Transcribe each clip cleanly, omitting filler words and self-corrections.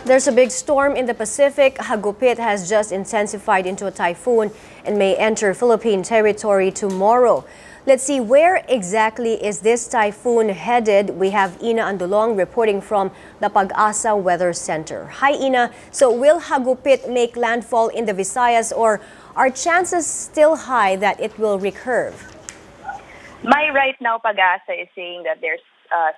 There's a big storm in the Pacific. Hagupit has just intensified into a typhoon and may enter Philippine territory tomorrow. Let's see, where exactly is this typhoon headed? We have Ina Andolong reporting from the PAGASA Weather Center. Hi, Ina. So will Hagupit make landfall in the Visayas, or are chances still high that it will recurve? Right now, PAGASA is saying that there's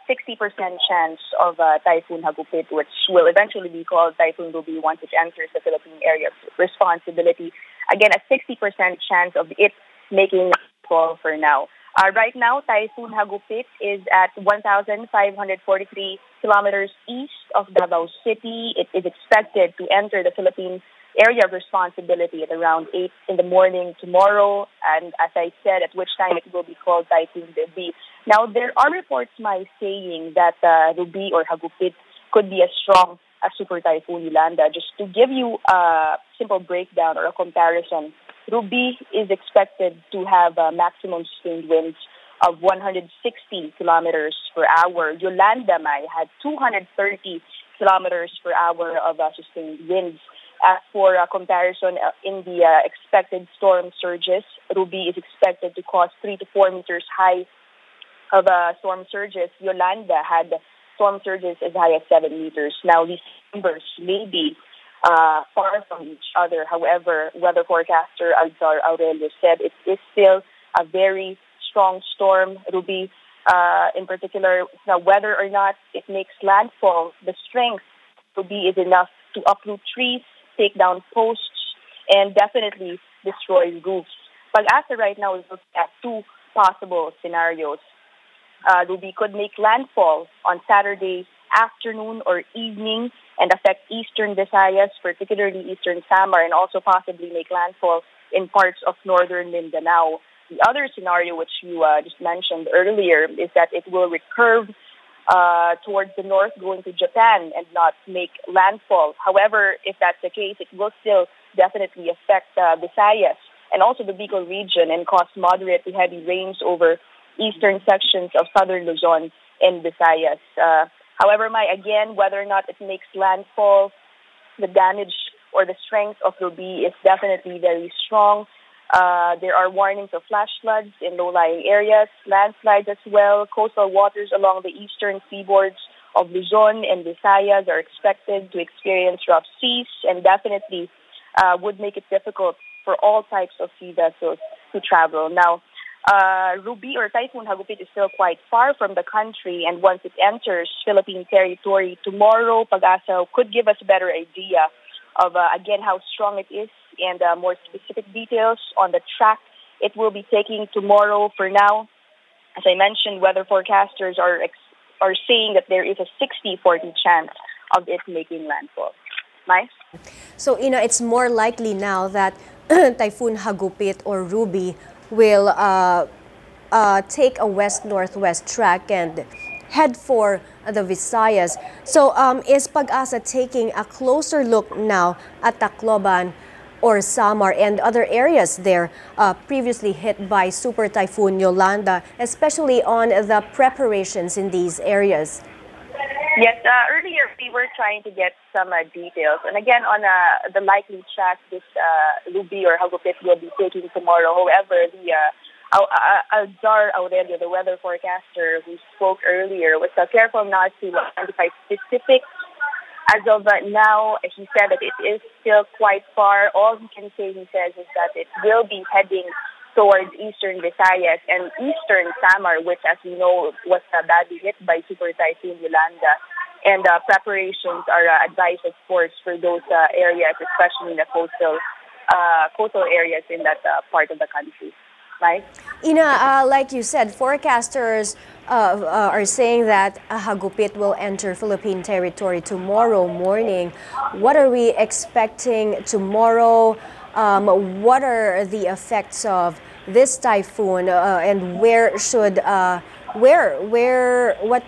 60% chance of Typhoon Hagupit, which will eventually be called Typhoon Ruby once it enters the Philippine area of responsibility. Again, a 60% chance of it making landfall for now. Right now, Typhoon Hagupit is at 1,543 kilometers east of Davao City. It is expected to enter the Philippine area of responsibility at around 8 in the morning tomorrow, and as I said, at which time it will be called Typhoon Ruby. Now, there are reports saying that Ruby or Hagupit could be as strong as Super Typhoon Yolanda. Just to give you a simple breakdown or a comparison, Ruby is expected to have maximum sustained winds of 160 kilometers per hour. Yolanda had 230 kilometers per hour of sustained winds. As for comparison in the expected storm surges, Ruby is expected to cause 3 to 4 meters high of storm surges. Yolanda had storm surges as high as 7 meters. Now, these numbers may be far from each other. However, weather forecaster Alzar Aurelio said it is still a very strong storm. Ruby, in particular, now whether or not it makes landfall, the strength Ruby is enough to uproot trees, take down posts, and definitely destroy roofs. PAGASA right now is looking at 2 possible scenarios. Ruby could make landfall on Saturday afternoon or evening and affect eastern Visayas, particularly eastern Samar, and also possibly make landfall in parts of northern Mindanao. The other scenario, which you just mentioned earlier, is that it will recurve towards the north, going to Japan and not make landfall. However, if that's the case, it will still definitely affect Visayas and also the Bicol region and cause moderate to heavy rains over eastern sections of southern Luzon and Visayas. However, again, whether or not it makes landfall, the damage or the strength of Ruby is definitely very strong. There are warnings of flash floods in low-lying areas, landslides as well. Coastal waters along the eastern seaboards of Luzon and Visayas are expected to experience rough seas and definitely would make it difficult for all types of sea vessels to travel. Now, Ruby or Typhoon Hagupit is still quite far from the country, and once it enters Philippine territory tomorrow, PAGASA could give us a better idea of, again, how strong it is and more specific details on the track it will be taking tomorrow. For now, as I mentioned, weather forecasters are saying that there is a 60-40 chance of it making landfall. Nice? So, Ina, it's more likely now that Typhoon Hagupit or Ruby will take a west-northwest track and head for the Visayas. So is PAGASA taking a closer look now at Tacloban or Samar and other areas there previously hit by Super Typhoon Yolanda, especially on the preparations in these areas? Yes, earlier we were trying to get some details. And again, on the likely track this Ruby or Hagupit will be taking tomorrow. However, the Alzar Aurelio, the weather forecaster who spoke earlier, was careful not to identify specifics. As of now, he said that it is still quite far. All he can say, he says, is that it will be heading towards eastern Visayas and eastern Samar, which, as we know, was badly hit by Super Typhoon Yolanda. And preparations are advised, of course, for those areas, especially in the coastal areas in that part of the country. Right? Ina, like you said, forecasters are saying that Hagupit will enter Philippine territory tomorrow morning. What are we expecting tomorrow? What are the effects of this typhoon, and what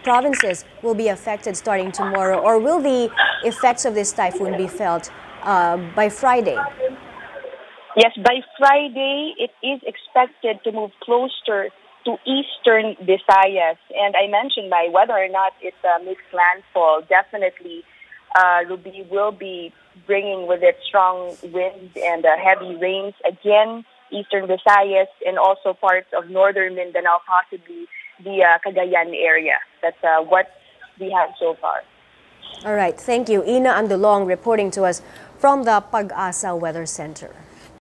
provinces will be affected starting tomorrow? Or will the effects of this typhoon be felt by Friday? Yes, by Friday, it is expected to move closer to eastern Visayas. And I mentioned whether or not it makes landfall, definitely Ruby will be bringing with it strong winds and heavy rains again, eastern Visayas, and also parts of northern Mindanao, possibly the Cagayan area. That's what we have so far. All right, thank you. Ina Andolong reporting to us from the PAGASA Weather Center.